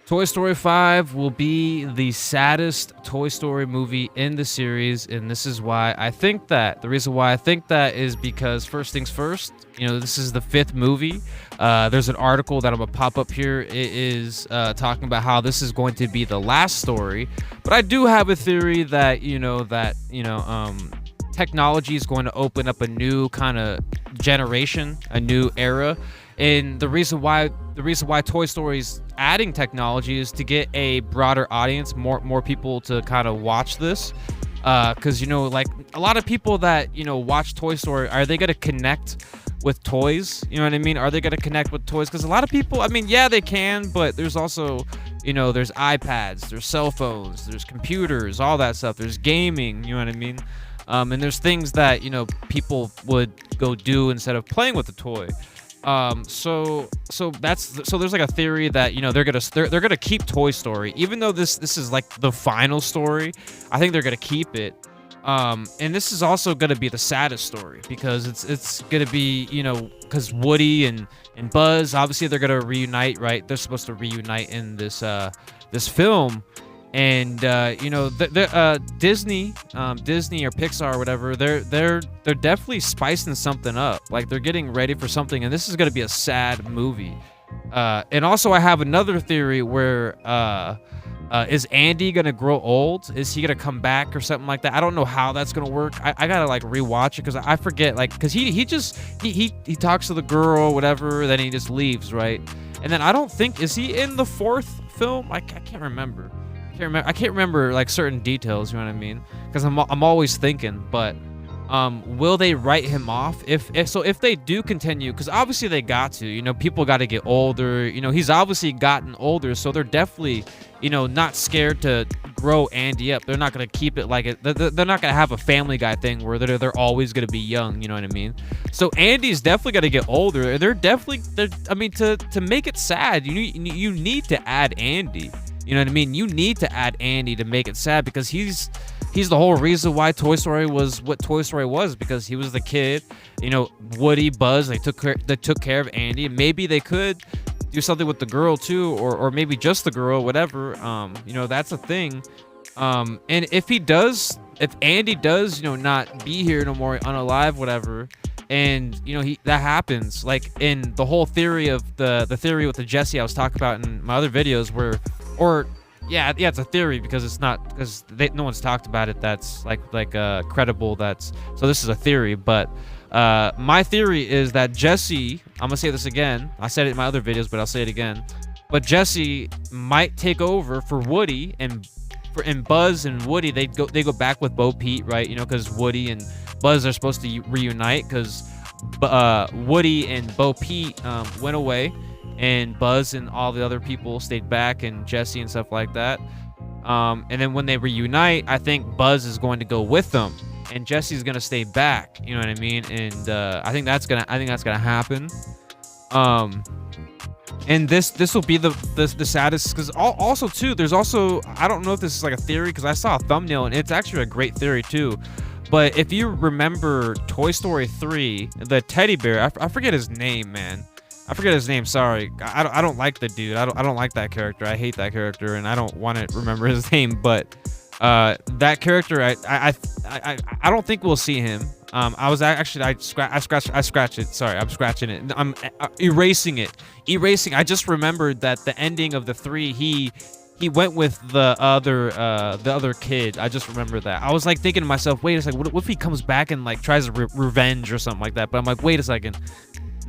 Toy Story 5 will be the saddest Toy Story movie in the series, and this is why I think that. The reason why I think that is because, first things first, this is the fifth movie. There's an article that I'm gonna pop up here. It is talking about how this is going to be the last story, but I do have a theory that technology is going to open up a new kind of generation, a new era. And the reason why Toy Story's adding technology is to get a broader audience, more people to kind of watch this. Because like a lot of people that watch Toy Story, are they gonna connect with toys? You know what I mean? Are they gonna connect with toys? Because a lot of people, I mean, yeah, they can, but there's also there's iPads, there's cell phones, there's computers, all that stuff. There's gaming. You know what I mean? And there's things that people would go do instead of playing with the toy. So there's like a theory that they're gonna keep Toy Story, even though this is like the final story. I think they're gonna keep it. And this is also gonna be the saddest story because it's gonna be because Woody and Buzz, obviously they're gonna reunite, right? They're supposed to reunite in this film. And Disney or Pixar or whatever, they're definitely spicing something up. Like they're getting ready for something, and this is gonna be a sad movie. And also I have another theory where is Andy gonna grow old? Is he gonna come back or something like that? I don't know how that's gonna work. I gotta like rewatch it because I forget, like, because he talks to the girl, whatever, then he just leaves, right? And then I don't think, is he in the fourth film? I can't remember. I can't remember like certain details, you know what I mean? Because I'm always thinking, but will they write him off? If they do continue, because obviously they got to, people got to get older. He's obviously gotten older, so they're definitely, not scared to grow Andy up. They're not gonna keep it like it. They're not gonna have a Family Guy thing where they're always gonna be young. You know what I mean? So Andy's definitely gonna get older. I mean, to make it sad, you need to add Andy. You know what I mean? You need to add Andy to make it sad because he's the whole reason why Toy Story was what Toy Story was, because he was the kid. Woody, Buzz, they took care of Andy, and maybe they could do something with the girl too, or maybe just the girl, whatever. That's a thing. And if Andy does, not be here no more, unalive, whatever, and that happens, like in the whole theory of the theory with the Jesse I was talking about in my other videos, it's a theory because it's not, because no one's talked about it that's like credible. So this is a theory, but my theory is that Jesse, I'm gonna say this again, I said it in my other videos, but I'll say it again, but Jesse might take over for Woody, and Buzz and Woody, they go back with Bo Peep, right? Because Woody and Buzz are supposed to reunite because Woody and Bo Peep went away, and Buzz and all the other people stayed back, and Jesse and stuff like that. And then when they reunite, I think Buzz is going to go with them, and Jesse's gonna stay back. You know what I mean? And I think that's gonna happen. And this will be the saddest, because also too, there's also, I don't know if this is like a theory because I saw a thumbnail and it's actually a great theory too. But if you remember Toy Story 3, the teddy bear, I forget his name, man. I forget his name. Sorry, I don't like the dude. I don't like that character. I hate that character, and I don't want to remember his name. But that character, I don't think we'll see him. I scratched it. Sorry, I'm scratching it. I'm erasing it. I just remembered that the ending of the 3, he went with the other kid. I just remember that. I was like thinking to myself, wait a second, what if he comes back and like tries to revenge or something like that? But I'm like, wait a second.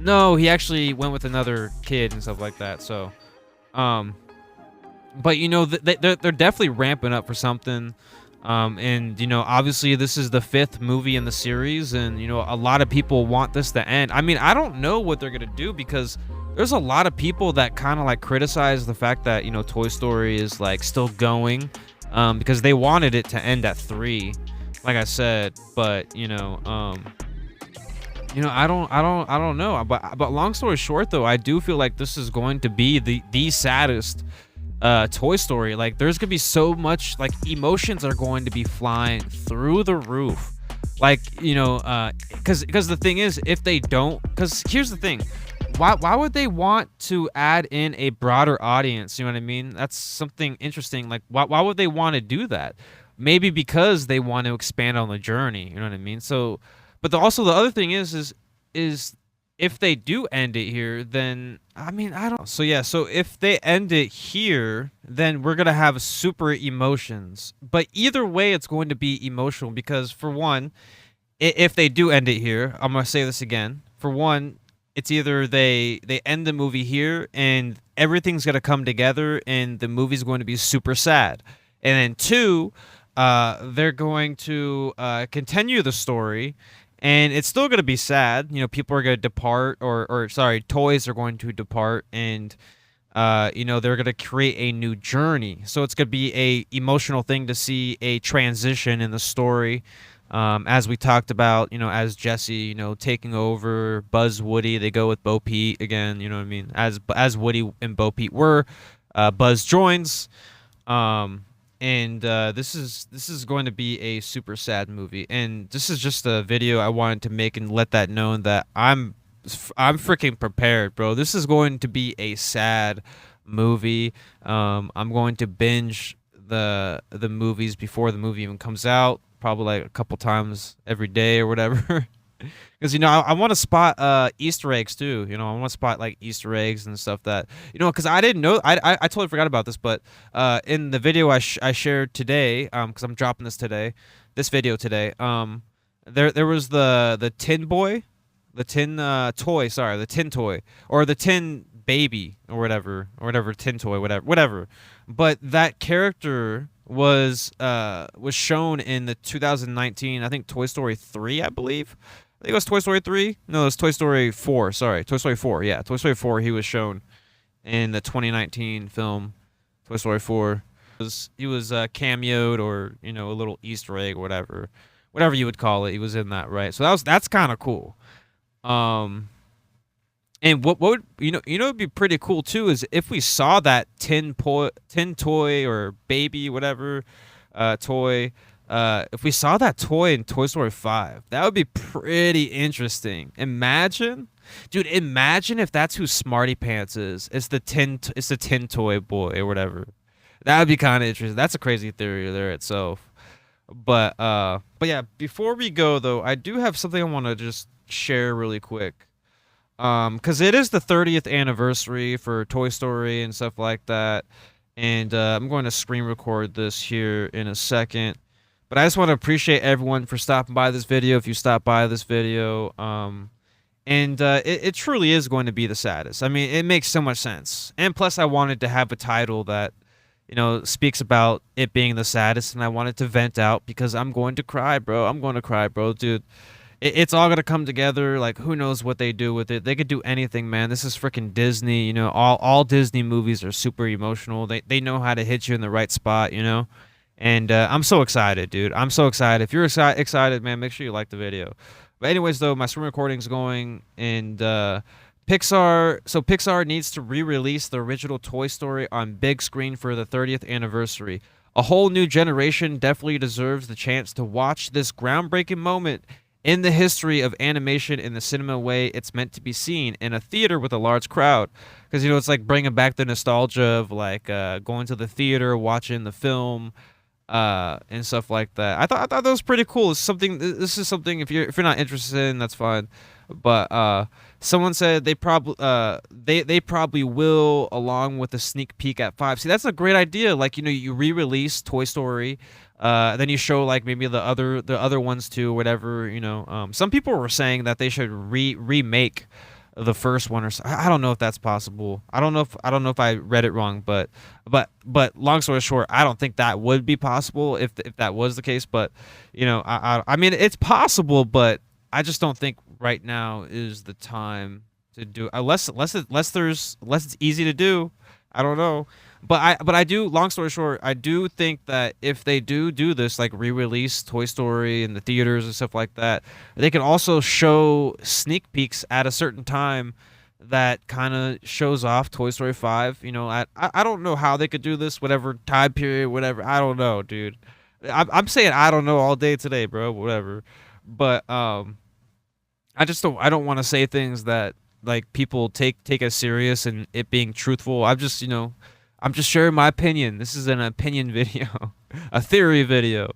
No, he actually went with another kid and stuff like that. So, but they're definitely ramping up for something. And obviously this is the 5th movie in the series, and a lot of people want this to end. I mean, I don't know what they're gonna do, because there's a lot of people that kind of like criticize the fact that Toy Story is like still going, because they wanted it to end at 3, like I said. But I don't know. But long story short, though, I do feel like this is going to be the saddest Toy Story. Like, there's gonna be so much, like, emotions are going to be flying through the roof. Like, because the thing is, if they don't, because here's the thing, why would they want to add in a broader audience? You know what I mean? That's something interesting. Like, why would they want to do that? Maybe because they want to expand on the journey. You know what I mean? So, but also the other thing is if they do end it here, then I mean I don't. So yeah, so if they end it here, then we're gonna have super emotions. But either way, it's going to be emotional because for one, if they do end it here, I'm gonna say this again. For one, it's either they end the movie here and everything's gonna come together and the movie's going to be super sad, and then two, they're going to continue the story, and it's still gonna be sad. You know, people are gonna depart, or sorry, toys are going to depart, and you know, they're gonna create a new journey. So it's gonna be a emotional thing to see a transition in the story. As we talked about, you know, as Jesse, you know, taking over Buzz Woody, they go with Bo Peep again. You know what I mean? As Woody and Bo Peep were, Buzz joins, and this is going to be a super sad movie. And this is just a video I wanted to make and let that known that I'm freaking prepared, bro. This is going to be a sad movie. I'm going to binge the movies before the movie even comes out, probably like a couple times every day or whatever. Because, you know, I want to spot Easter eggs too. You know, I want to spot like Easter eggs and stuff that, you know, because I didn't know. I totally forgot about this, but in the video I shared today, because I'm dropping this video today. There was the tin boy, the tin toy. Sorry, the tin toy or the tin baby or whatever tin toy, whatever. But that character was shown in the 2019, I think, Toy Story 3, I believe. I think it was Toy Story 3. No, it was Toy Story 4. Sorry, Toy Story 4. Yeah, Toy Story 4. He was shown in the 2019 film Toy Story 4. He was cameoed, or, you know, a little Easter egg or whatever you would call it. He was in that, right? So that's kind of cool. And what would it'd be pretty cool too is if we saw that tin toy or baby whatever toy. If we saw that toy in Toy Story 5, that would be pretty interesting. Imagine if that's who Smarty Pants is. It's the tin toy boy or whatever. That would be kind of interesting. That's a crazy theory there itself. But yeah, before we go though, I do have something I want to just share really quick. Because it is the 30th anniversary for Toy Story and stuff like that. And I'm going to screen record this here in a second. But I just want to appreciate everyone for stopping by this video. If you stop by this video, it truly is going to be the saddest. I mean, it makes so much sense. And plus, I wanted to have a title that, you know, speaks about it being the saddest, and I wanted to vent out because I'm going to cry, bro. I'm going to cry, bro, dude. It's all gonna come together. Like, who knows what they do with it? They could do anything, man. This is freaking Disney. You know, all Disney movies are super emotional. They know how to hit you in the right spot. You know. And I'm so excited, dude. I'm so excited. If you're excited, man, make sure you like the video. But anyways, though, my screen recording's going, and Pixar needs to re-release the original Toy Story on big screen for the 30th anniversary. A whole new generation definitely deserves the chance to watch this groundbreaking moment in the history of animation in the cinema way it's meant to be seen, in a theater with a large crowd. Because, you know, it's like bringing back the nostalgia of like going to the theater, watching the film, and stuff like that. I thought that was pretty cool. This is something if you're not interested in, that's fine. But someone said they probably will, along with a sneak peek at 5. See, that's a great idea. Like, you know, you re-release Toy Story, then you show like maybe the other ones too, whatever. You know, some people were saying that they should remake the first one, or I don't know if that's possible. I don't know if I read it wrong, but long story short, I don't think that would be possible if that was the case. But, you know, I mean, it's possible, but I just don't think right now is the time to do, unless it's easy to do. I don't know. But I do, long story short, I do think that if they do this, like re-release Toy Story in the theaters and stuff like that, they can also show sneak peeks at a certain time that kind of shows off Toy Story 5. You know, I don't know how they could do this, whatever time period, whatever. I don't know, dude. I'm saying I don't know all day today, bro, whatever. But I don't want to say things that like people take as serious and it being truthful. I'm just sharing my opinion. This is an opinion video, a theory video,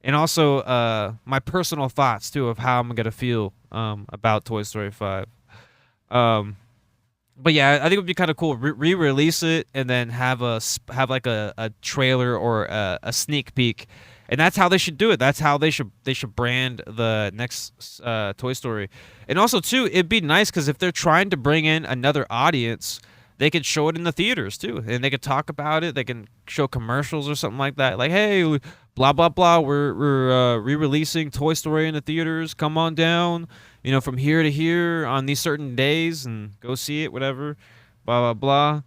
and also my personal thoughts too of how I'm gonna feel about Toy Story 5. Um, but yeah, I think it would be kind of cool re-release it and then have like a trailer or a sneak peek, and that's how they should do it. That's how they should brand the next Toy Story. And also too, it'd be nice because if they're trying to bring in another audience, they could show it in the theaters too, and they could talk about it. They can show commercials or something like that, like, hey, blah blah blah, we're re-releasing Toy Story in the theaters. Come on down, from here to here on these certain days and go see it, whatever, blah blah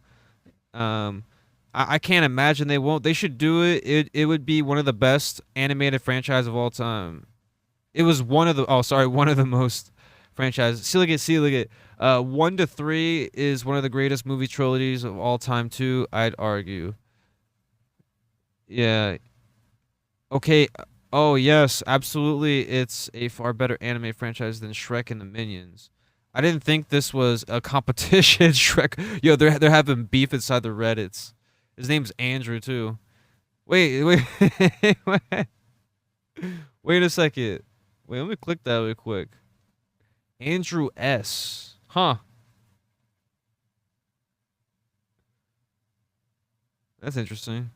blah. I can't imagine they won't. They should do it. It would be one of the best animated franchise of all time. It was one of the most franchises. See, look at 1 to 3 is one of the greatest movie trilogies of all time too, I'd argue. Yeah. Okay. Oh yes, absolutely. It's a far better anime franchise than Shrek and the Minions. I didn't think this was a competition. Shrek. Yo, they're having beef inside the Reddits. His name's Andrew too. Wait. wait, wait a second. Wait, let me click that real quick. Andrew S. Huh. That's interesting.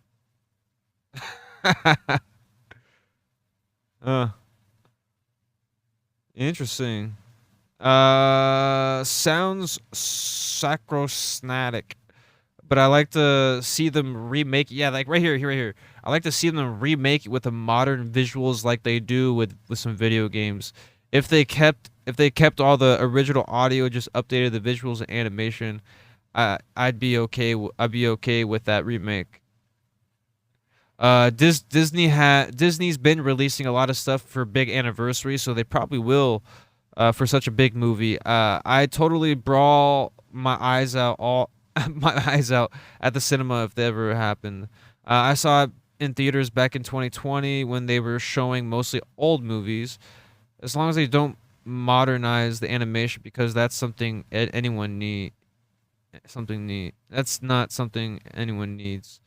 uh, interesting. Sounds sacrosnatic, but I like to see them remake. Yeah, like right here. I like to see them remake it with the modern visuals, like they do with some video games. If they kept all the original audio, just updated the visuals and animation, I'd be okay. I'd be okay with that remake. Disney's been releasing a lot of stuff for big anniversaries, so they probably will, for such a big movie. I totally brawl my eyes out all my eyes out at the cinema if that ever happened. I saw it in theaters back in 2020 when they were showing mostly old movies. As long as they don't modernize the animation, because that's something anyone need. Something need. That's not something anyone needs.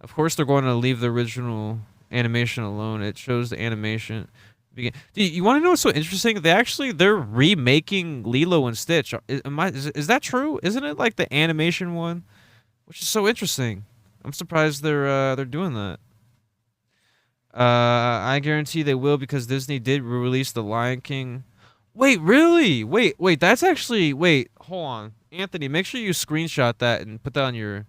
Of course, they're going to leave the original animation alone. It shows the animation. Dude, you want to know what's so interesting? They're remaking Lilo and Stitch. Is that true? Isn't it like the animation one? Which is so interesting. I'm surprised they're doing that. I guarantee they will because Disney did release The Lion King. Wait, really? Wait. That's actually. Wait, hold on, Anthony. Make sure you screenshot that and put that on your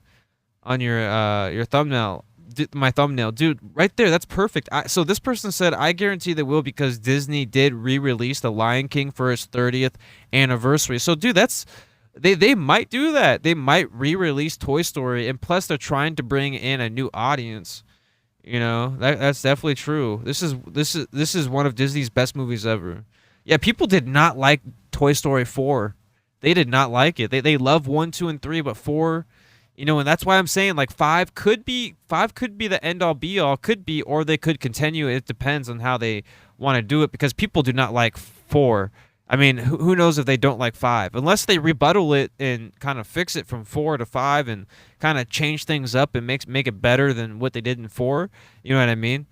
thumbnail. My thumbnail, dude, right there. That's perfect. So this person said, I guarantee they will because Disney did re-release The Lion King for its 30th anniversary. So, dude, they might do that. They might re-release Toy Story, and plus they're trying to bring in a new audience. That's definitely true. This is one of Disney's best movies ever. Yeah, people did not like Toy Story 4. They did not like it. They love 1, 2, and 3, but 4, and that's why I'm saying like five could be the end all be all, could be, or they could continue. It depends on how they want to do it because people do not like 4. I mean, who knows if they don't like 5? Unless they rebuttal it and kind of fix it from 4 to 5 and kind of change things up and make it better than what they did in 4. You know what I mean?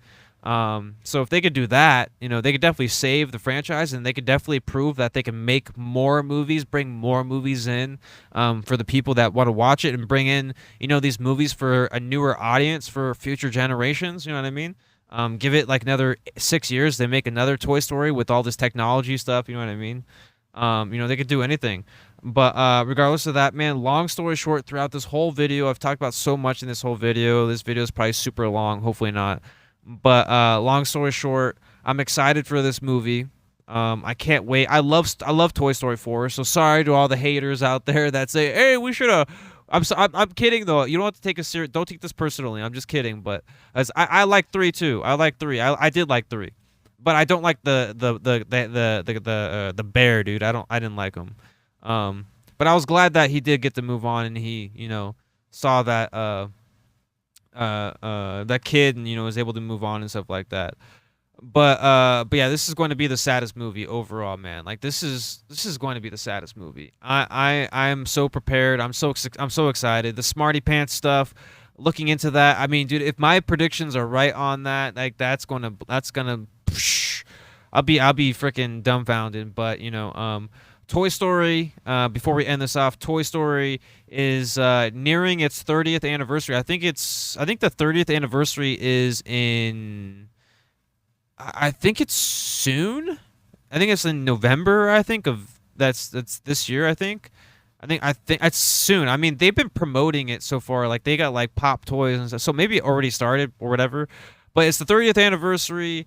So if they could do that, they could definitely save the franchise, and they could definitely prove that they can make more movies, bring more movies in, for the people that want to watch it, and bring in, these movies for a newer audience for future generations. You know what I mean? Give it like another 6 years, they make another Toy Story with all this technology stuff. You know what I mean? They could do anything. But regardless of that, man, long story short, throughout this whole video, I've talked about so much in this whole video. This video is probably super long. Hopefully not. But long story short, I'm excited for this movie. I can't wait. I love Toy Story 4. So sorry to all the haters out there that say, "Hey, we should have." I'm kidding though. You don't have to take Don't take this personally. I'm just kidding. But as I like 3 too. I like 3. I did like 3, but I don't like the bear dude. I didn't like him. But I was glad that he did get to move on, and he saw that that kid, and was able to move on and stuff like that. But yeah, this is going to be the saddest movie overall, man. Like this is going to be the saddest movie. I'm so prepared. I'm so excited. The Smarty Pants stuff, looking into that. I mean, dude, if my predictions are right on that, like that's gonna I'll be freaking dumbfounded. But Toy Story. Before we end this off, Toy Story is nearing its 30th anniversary. I think the 30th anniversary is in. I think it's soon. I think it's in November. I think of that's this year. I think it's soon. I mean, they've been promoting it so far. Like they got like pop toys and stuff. So maybe it already started or whatever. But it's the 30th anniversary.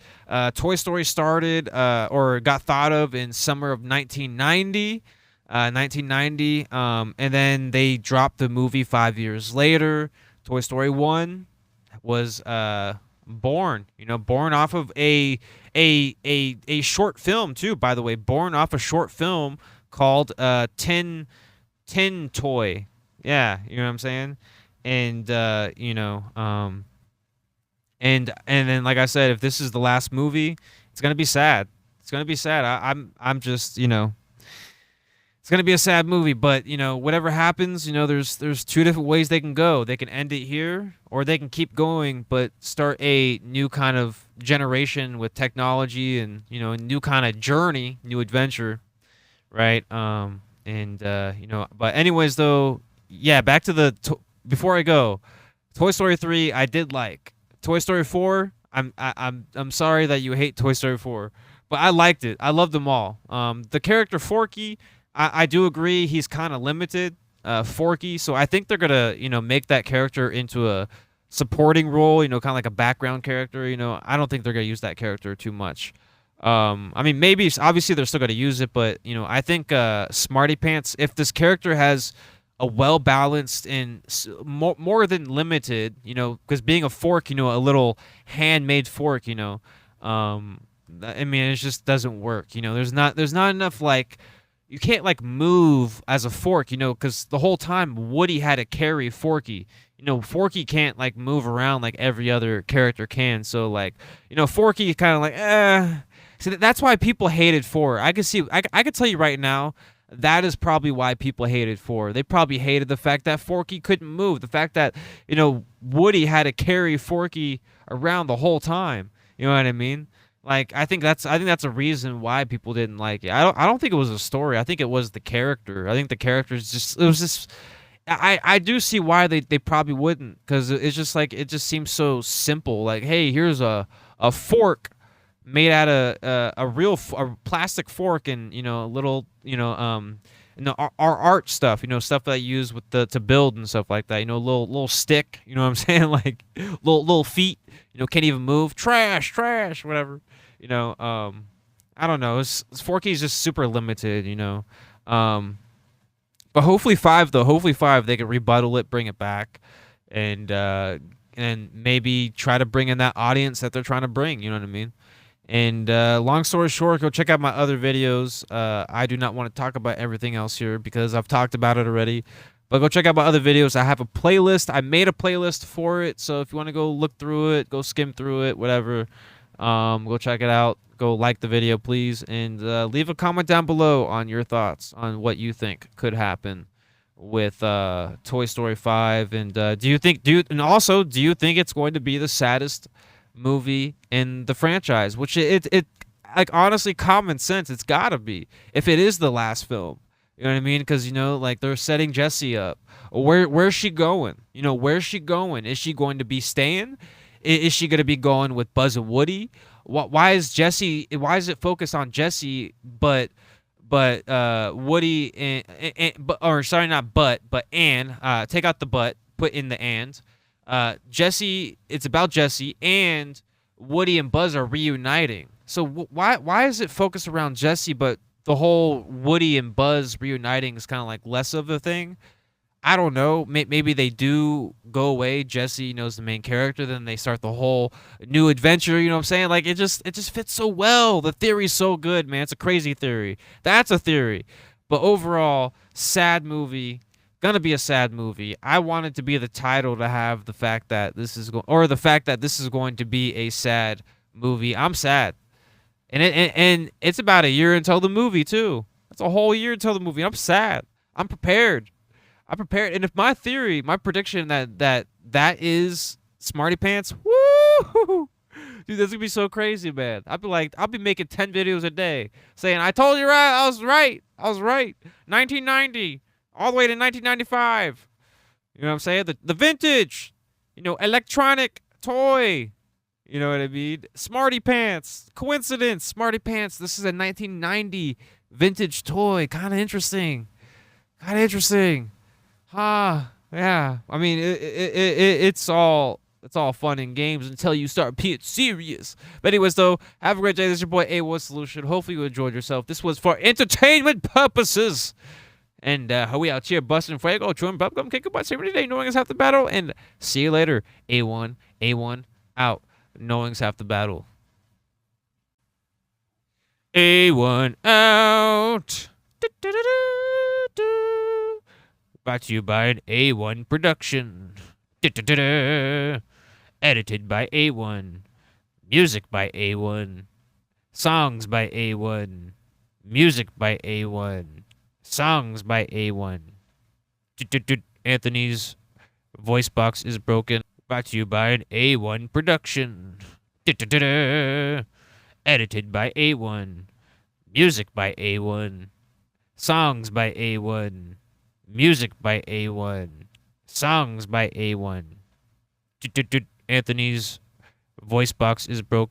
Toy Story started or got thought of in summer of 1990. 1990. And then they dropped the movie 5 years later. Toy Story 1 was born. Born off of a short film too. By the way, born off a short film called Tin Toy. Yeah, you know what I'm saying. And and then like I said, if this is the last movie, it's gonna be sad. It's gonna be sad. I'm just it's gonna be a sad movie, but whatever happens, there's two different ways they can go. They can end it here, or they can keep going, but start a new kind of generation with technology and a new kind of journey, new adventure, right? But anyways, though, yeah. Back to before I go, Toy Story 3, I did like. Toy Story 4, I'm sorry that you hate Toy Story 4, but I liked it. I loved them all. The character Forky. I do agree he's kind of limited, Forky. So I think they're gonna, make that character into a supporting role, kind of like a background character. I don't think they're gonna use that character too much. I mean, maybe obviously they're still gonna use it, but I think Smarty Pants. If this character has a well balanced and more than limited, because being a fork, a little handmade fork, I mean, it just doesn't work. There's not enough like. You can't like move as a fork, because the whole time Woody had to carry Forky. Forky can't like move around like every other character can. So like, Forky kind of like, So that's why people hated 4. I could see, I could tell you right now, that is probably why people hated 4. They probably hated the fact that Forky couldn't move, the fact that Woody had to carry Forky around the whole time. You know what I mean? Like I think that's a reason why people didn't like it. I don't think it was a story. I think it was the character. I think the characters just it was just I do see why they probably wouldn't, because it's just like it just seems so simple. Like, hey, here's a fork made out of a plastic fork, and a little our art stuff, stuff that I use with to build and stuff like that. Little stick, what I'm saying, like little feet, can't even move. Trash, whatever. I don't know. Forky's just super limited, But hopefully 5 though. Hopefully 5 they can rebuttal it, bring it back, and maybe try to bring in that audience that they're trying to bring. You know what I mean? And long story short, go check out my other videos. I do not want to talk about everything else here because I've talked about it already. But go check out my other videos. I have a playlist. I made a playlist for it. So if you want to go look through it, go skim through it, whatever, go check it out. Go like the video, please. And leave a comment down below on your thoughts on what you think could happen with Toy Story 5. And do you think it's going to be the saddest movie in the franchise? Which it like, honestly, common sense, it's gotta be if it is the last film. You know what I mean? Because like they're setting Jessie up. Where's she going? Where's she going? Is she going to be staying? Is she going to be going with Buzz and Woody? Why is Jessie? Why is it focused on Jessie, but Woody and take out the but, put in the and. Jessie, it's about Jessie, and Woody and Buzz are reuniting. So why is it focused around Jessie, but the whole Woody and Buzz reuniting is kind of like less of a thing? I don't know. Maybe they do go away. Jessie knows the main character, then they start the whole new adventure. You know what I'm saying? Like it just fits so well. The theory's so good, man. It's a crazy theory. That's a theory. But overall, sad movie. Gonna be a sad movie. I want it to be the title to have the fact that this is going to be a sad movie. I'm sad, and it's about a year until the movie too. That's a whole year until the movie. I'm sad. I'm prepared. I'm prepared. And if my theory, my prediction that is Smarty Pants, woo, dude, that's gonna be so crazy, man. I'll be making 10 videos a day saying, I told you right, I was right. I was right. 1990, all the way to 1995. You know what I'm saying? The vintage, electronic toy. You know what I mean? Smarty Pants. Coincidence. Smarty Pants. This is a 1990 vintage toy. Kind of interesting. Kind of interesting. Yeah. I mean, it's all fun and games until you start being serious. But anyways, though, have a great day. This is your boy A1 Solution. Hopefully you enjoyed yourself. This was for entertainment purposes. And we out here busting fuego, chewing bubblegum, kicking butt, saving the day, knowing is half the battle. And see you later. A1 out. Knowing's half the battle. A1 out. Brought to you by an A1 production. Edited by A1. Music by A1. Songs by A1. Music by A1. Songs by A1. Anthony's voice box is broken. Brought to you by an A1 production. Edited by A1. Music by A1. Songs by A1. Music by A1. Songs by A1. Anthony's voice box is broken.